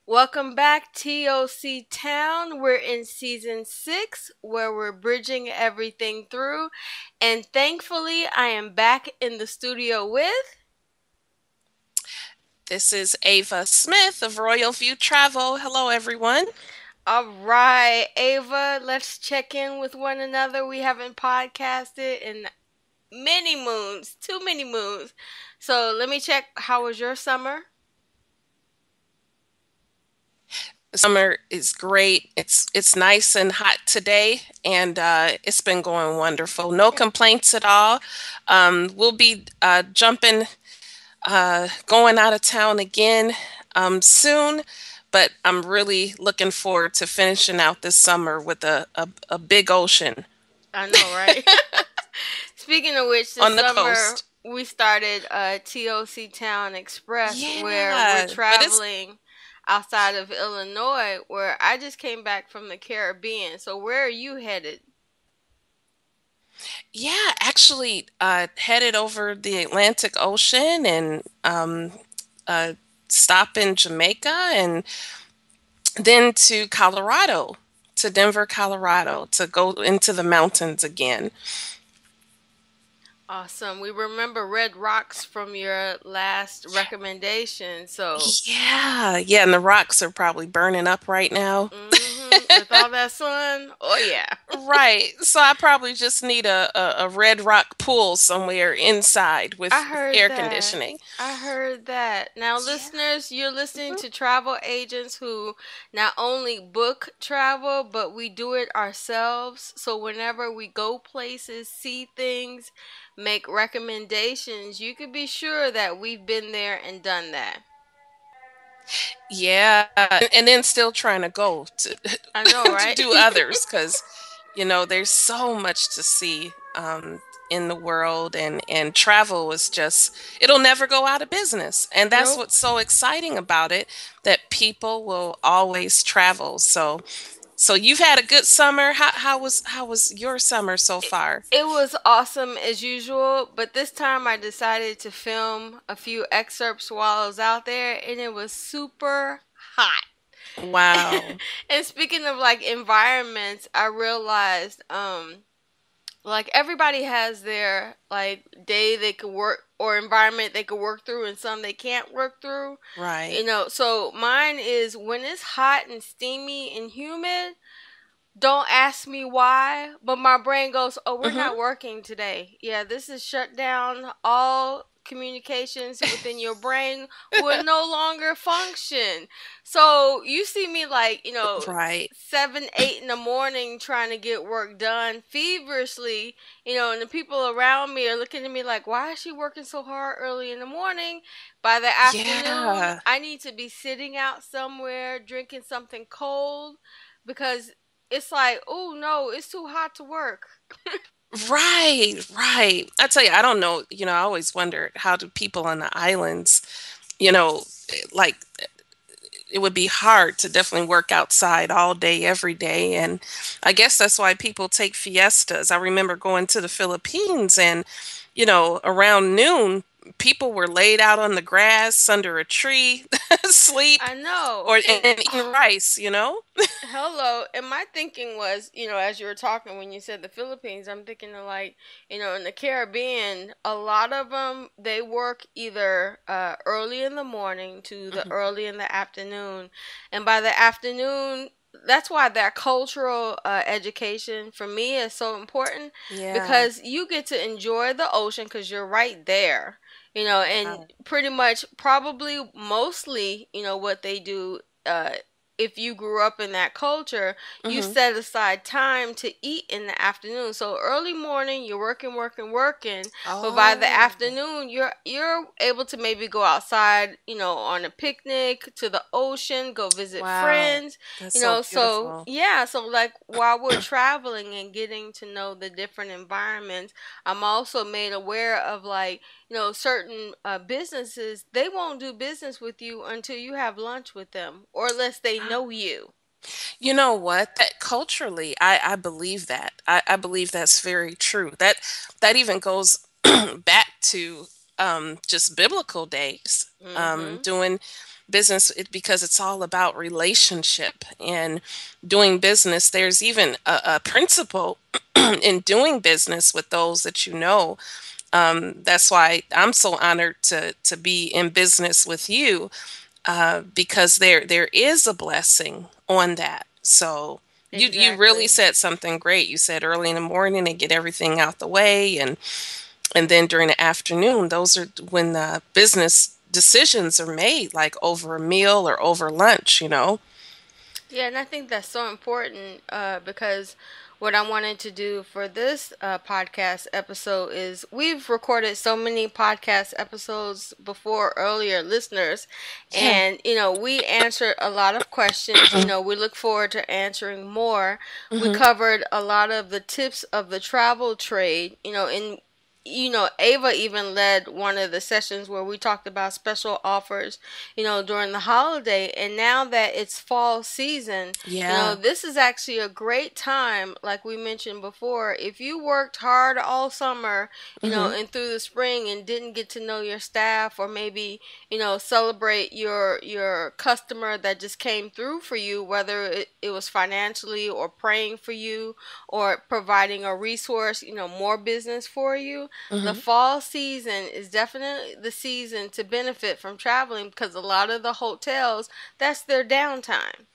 Welcome back, TOC Town. We're in season 6 where we're bridging everything through. And thankfully, I am back in the studio with. This is Ava Smith of Royal View Travel. Hello, everyone. All right, Ava, let's check in with one another. We haven't podcasted in many moons, too many moons. So let me check. How was your summer? Summer is great. It's nice and hot today, and it's been going wonderful. No complaints at all. We'll be jumping, going out of town again soon, but I'm really looking forward to finishing out this summer with a big ocean I know, right? Speaking of which, this on the summer coast. we started TOC Town Express where we're Yeah, but it's traveling outside of Illinois, where I just came back from the Caribbean. So where are you headed? Yeah, actually, headed over the Atlantic Ocean and uh, stop in Jamaica and then to Colorado, to Denver, Colorado, to go into the mountains again. Awesome. We remember Red Rocks from your last recommendation. So, Yeah, and the rocks are probably burning up right now. with all that sun, oh yeah. Right. So I probably just need a red rock pool somewhere inside I with heard air that. conditioning. I heard that. Now, Yeah. listeners, you're listening Mhm. to travel agents who not only book travel, but we do it ourselves. So, whenever we go places, see things, make recommendations, you can be sure that we've been there and done that. Yeah, and then still trying to go to I know, to right? do others because there's so much to see in the world, and travel is just it'll never go out of business, and that's Nope. what's so exciting about it, that people will always travel. So you've had a good summer. How was your summer so It, far? it was awesome as usual, but this time I decided to film a few excerpts while I was out there, and it was super hot. Wow. And speaking of like environments, I realized like everybody has their like day they could work or environment they could work through and some they can't work through. Right. So mine is when it's hot and steamy and humid, don't ask me why, but my brain goes, "Oh, we're Hmm. not working today. Yeah, this is shut down. All communications within your brain will no longer function." So you see me like, Right. 7, 8 in the morning trying to get work done feverishly, and the people around me are looking at me like, "Why is she working so hard early in the morning?" By the afternoon, Yeah. I need to be sitting out somewhere drinking something cold because it's like, oh no, it's too hot to work. Right, right. I tell you, I don't know. I always wondered, how do people on the islands, you know, like, it would be hard to definitely work outside all day, every day. And I guess that's why people take fiestas. I remember going to the Philippines, and, around noon, people were laid out on the grass under a tree, sleep, I know. or And and eating rice. hello. And my thinking was, as you were talking when you said the Philippines, I'm thinking of like, in the Caribbean, a lot of them they work either early in the morning to the Mhm. early in the afternoon, and by the afternoon. That's why that cultural education for me is so important Yeah. because you get to enjoy the ocean because you're right there, and Wow. pretty much probably mostly, what they do if you grew up in that culture, you Hmm. set aside time to eat in the afternoon. So early morning, you're working, working, working, but by the Oh, afternoon, you're able to maybe go outside, on a picnic to the ocean, go visit wow. friends, That's so So beautiful. yeah, so like while we're traveling and getting to know the different environments, I'm also made aware of like certain businesses, they won't do business with you until you have lunch with them or unless they know you. You know what? That culturally, I believe that. I believe that's very true. That even goes back to just biblical days. Hmm. Doing, business because it's all about relationship and doing business. There's even a principle in doing business with those that you know. That's why I'm so honored to be in business with you, because there is a blessing on that. So you really Exactly. said something great. You said early in the morning and get everything out the way, and then during the afternoon, those are when the business decisions are made, like over a meal or over lunch. Yeah, and I think that's so important because what I wanted to do for this podcast episode is we've recorded so many podcast episodes before earlier listeners, Yeah. and we answered a lot of questions. We look forward to answering more. We Hmm. covered a lot of the tips of the travel trade, in Ava even led one of the sessions where we talked about special offers, during the holiday. And now that it's fall season, Yeah. this is actually a great time, like we mentioned before. If you worked hard all summer, Hmm. and through the spring and didn't get to know your staff, or maybe, celebrate your customer that just came through for you, whether it was financially or praying for you or providing a resource, more business for you. The Hmm. fall season is definitely the season to benefit from traveling because a lot of the hotels, that's their downtime.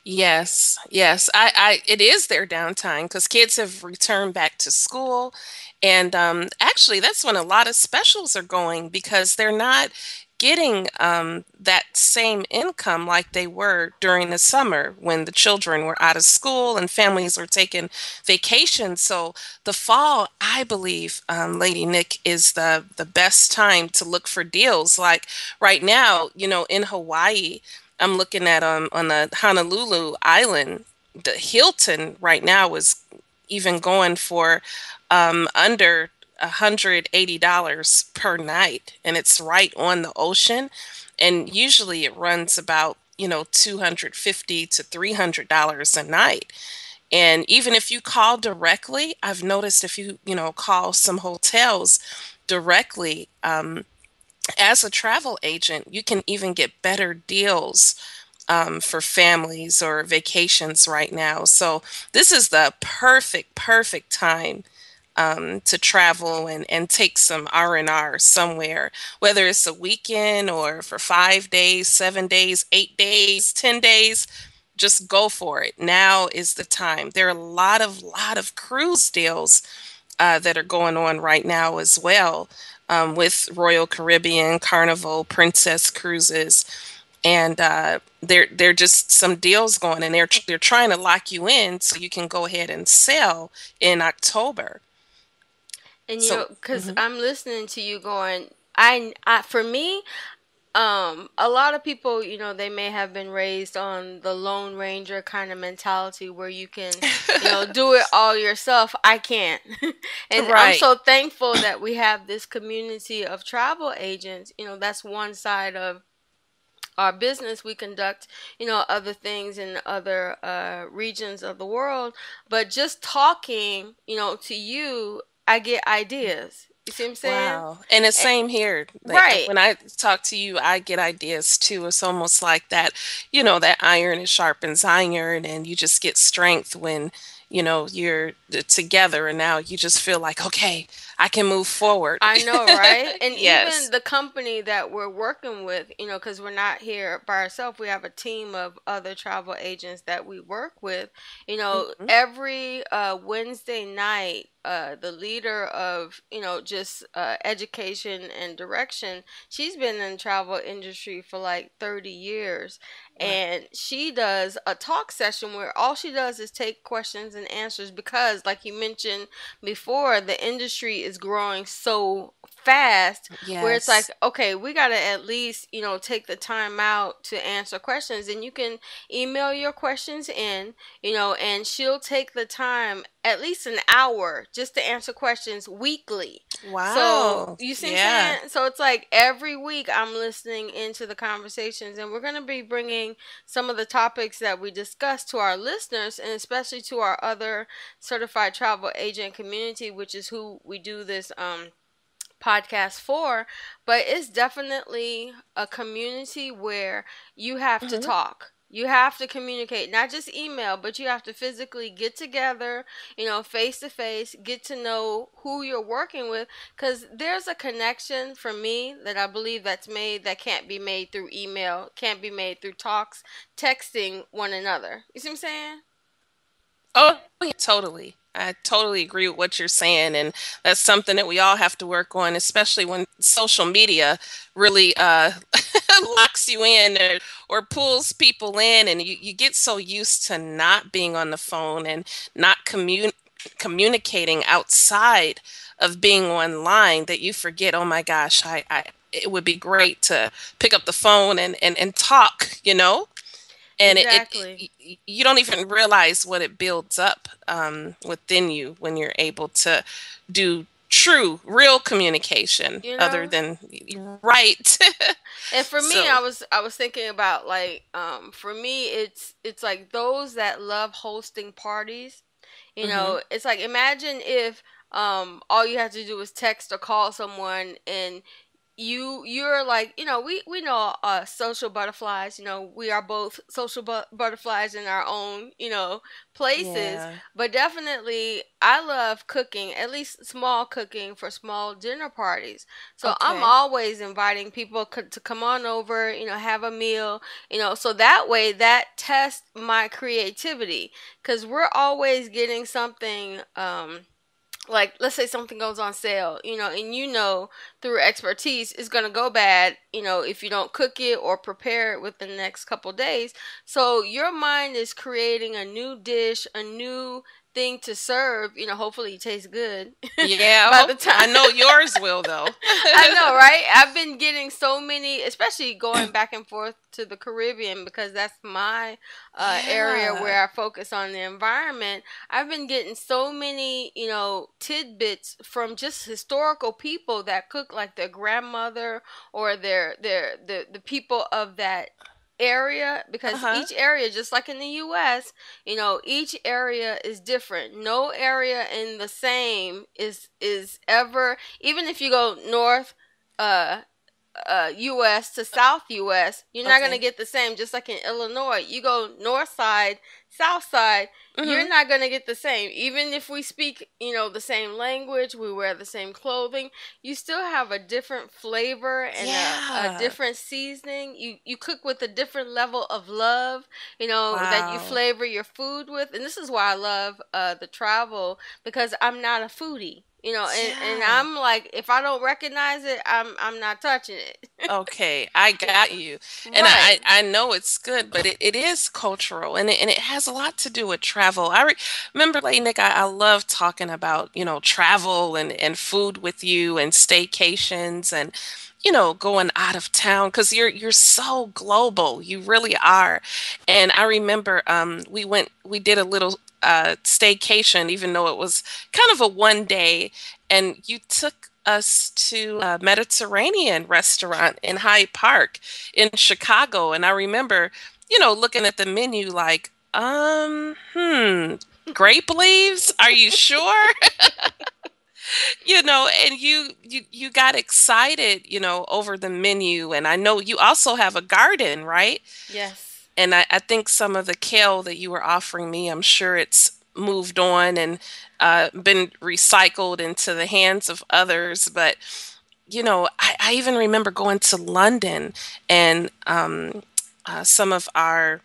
Yes, yes. It is their downtime because kids have returned back to school, and actually, that's when a lot of specials are going because they're not getting that same income like they were during the summer when the children were out of school and families were taking vacations. So the fall, I believe, Lady Nick, is the best time to look for deals. Like right now, in Hawaii. I'm looking at on the Honolulu Island, the Hilton right now is even going for under $180 per night, and it's right on the ocean. And usually it runs about 250 to $300 a night. And even if you call directly, I've noticed if you call some hotels directly, as a travel agent, you can even get better deals for families or vacations right now. So this is the perfect time to travel and take some R&R somewhere, whether it's a weekend or for 5 days, 7 days, 8 days, 10 days. Just go for it. Now is the time. There are a lot of cruise deals that are going on right now as well, with Royal Caribbean, Carnival, Princess Cruises, and they're just some deals going, and they're trying to lock you in so you can go ahead and sell in October. And So, because mhm. I'm listening to you going, for me, a lot of people, they may have been raised on the Lone Ranger kind of mentality where you can, do it all yourself. I can't. And I'm Right. so thankful that we have this community of travel agents. That's one side of our business. We conduct, other things in other regions of the world. But just talking, to you, I get ideas. You see what I'm saying? Wow. And the And, same here. Like right. when I talk to you, I get ideas too. It's almost like that iron is sharpens iron, and you just get strength when, you're together, and now you just feel like, okay, I can move forward. I know, right? And even Yes. the company that we're working with, because we're not here by ourselves, we have a team of other travel agents that we work with. Hmm. Every Wednesday night, the leader of, just education and direction, she's been in the travel industry for like 30 years. Wow. And she does a talk session where all she does is take questions and answers because, like you mentioned, before, the industry is growing so fast where it's like, Yes. okay, we got to at least, take the time out to answer questions. And you can email your questions in, and she'll take the time, at least an hour, just to answer questions weekly. So Wow. you see what I'm Yeah. saying? So it's like every week I'm listening into the conversations, and we're going to be bringing some of the topics that we discussed to our listeners, and especially to our other certified travel agent community, which is who we do this podcast for, but it's definitely a community where you have to Hmm. talk. You have to communicate, not just email, but you have to physically get together, face to face, get to know who you're working with. Because there's a connection for me that I believe that's made that can't be made through email, can't be made through talks, texting one another. You see what I'm saying? Oh, yeah, totally. I totally agree with what you're saying, and that's something that we all have to work on, especially when social media really locks you in, or pulls people in, and you get so used to not being on the phone and not communicating outside of being online that you forget, oh my gosh, it would be great to pick up the phone and talk, and Exactly. you don't even realize what it builds up within you when you're able to do true real communication You other know? than right. And for me, So I was thinking about like for me it's like those that love hosting parties. mhm. It's like imagine if all you have to do is text or call someone, and you're like, we know social butterflies. We are both social butterflies in our own, places. Yeah, But definitely I love cooking, at least small cooking for small dinner parties. So I'm okay. always inviting people to come on over, have a meal, so that way that tests my creativity, because we're always getting something, like let's say something goes on sale, and through expertise it's going to go bad, if you don't cook it or prepare it within the next couple days. So your mind is creating a new dish, a new thing to serve, hopefully it tastes good Yeah, by the I time. know yours will though. I know, right? I've been getting so many, especially going back and forth to the Caribbean, because that's my area Yeah. where I focus on the environment. I've been getting so many, tidbits from just historical people that cook like their grandmother, or the people of that area, because Uh-huh. each area, just like in the US, each area is different. No area in the same is ever, even if you go north uh US to South US, you're not going to Okay. get the same. Just like in Illinois, you go north side, south side, you're Mhm. not going to get the same. Even if we speak, the same language, we wear the same clothing, you still have a different flavor and a Yeah. different seasoning. You cook with a different level of love, that you Wow. flavor your food with. And this is why I love the travel, because I'm not a foodie. And Yeah. I'm like, if I don't recognize it, I'm not touching it. Okay, I got you. And Right. I know it's good, but it is cultural, and it has a lot to do with travel. Remember, Lady Nick, I love talking about, travel and food with you and staycations and, going out of town because you're so global. You really are. And I remember we did a little staycation, even though it was kind of a one day, and you took us to a Mediterranean restaurant in Hyde Park in Chicago. And I remember, looking at the menu like, grape leaves? Are you sure? And you got excited, over the menu. And I know you also have a garden, right? Yes. And I think some of the kale that you were offering me, I'm sure it's moved on and been recycled into the hands of others. But I even remember going to London, and some of our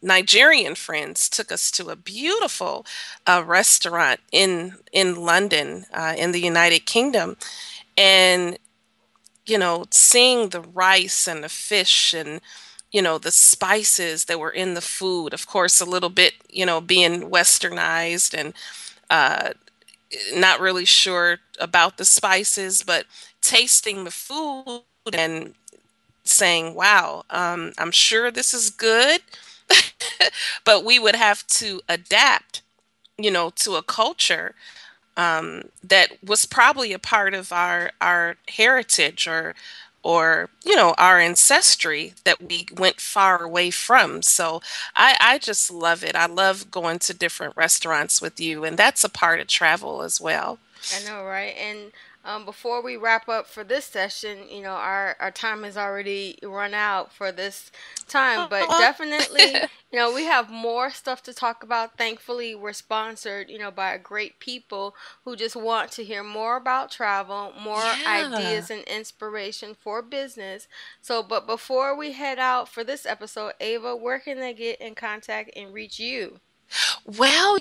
Nigerian friends took us to a beautiful restaurant in London, in the United Kingdom, and seeing the rice and the fish and the spices that were in the food. Of course, a little bit, being westernized and uh, not really sure about the spices, but tasting the food and saying, wow, I'm sure this is good, but we would have to adapt, to a culture that was probably a part of our heritage or our ancestry that we went far away from. So I just love it. I love going to different restaurants with you, and that's a part of travel as well. I know, right? And Before we wrap up for this session, our time has already run out for this time, but Aw. definitely, we have more stuff to talk about. Thankfully, we're sponsored, by great people who just want to hear more about travel, more Yeah. ideas and inspiration for business. So, but before we head out for this episode, Ava, where can they get in contact and reach you? Well,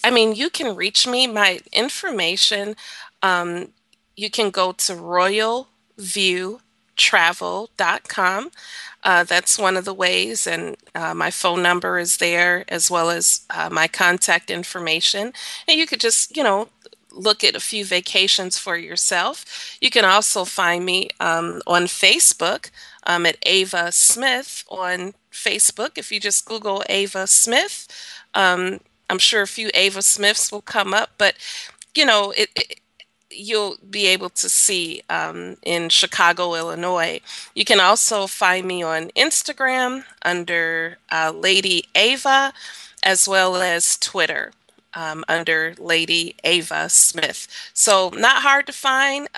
I mean, you can reach me. My information, um, you can go to royalviewtravel.com. That's one of the ways, and my phone number is there as well as my contact information. And you could just, look at a few vacations for yourself. You can also find me on Facebook at Ava Smith on Facebook. If you just Google Ava Smith, um, I'm sure a few Ava Smiths will come up, but you'll be able to see in Chicago, Illinois. You can also find me on Instagram under Lady Ava, as well as Twitter under Lady Ava Smith. So, not hard to find.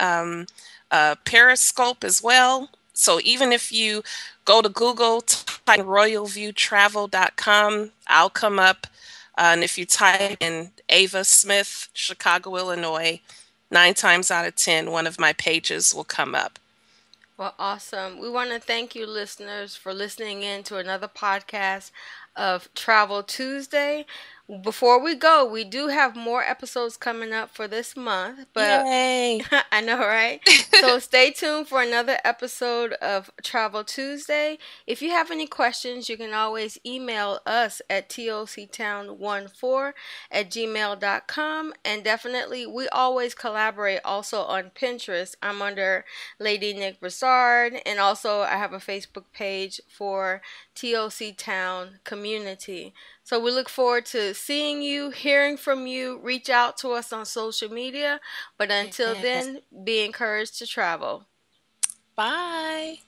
Periscope as well. So, even if you go to Google, type in royalviewtravel.com, I'll come up. And if you type in Ava Smith, Chicago, Illinois, 9 times out of 10, one of my pages will come up. Well, awesome. We want to thank you, listeners, for listening in to another podcast of Travel Tuesday. Before we go, we do have more episodes coming up for this month, but Yay! I know, right? So stay tuned for another episode of Travel Tuesday. If you have any questions, you can always email us at toctown14@gmail.com. And definitely, we always collaborate also on Pinterest. I'm under Lady Nick Broussard, and also I have a Facebook page for TOC Town Community. So we look forward to seeing you, hearing from you. Reach out to us on social media. But until Yeah. then, be encouraged to travel. Bye.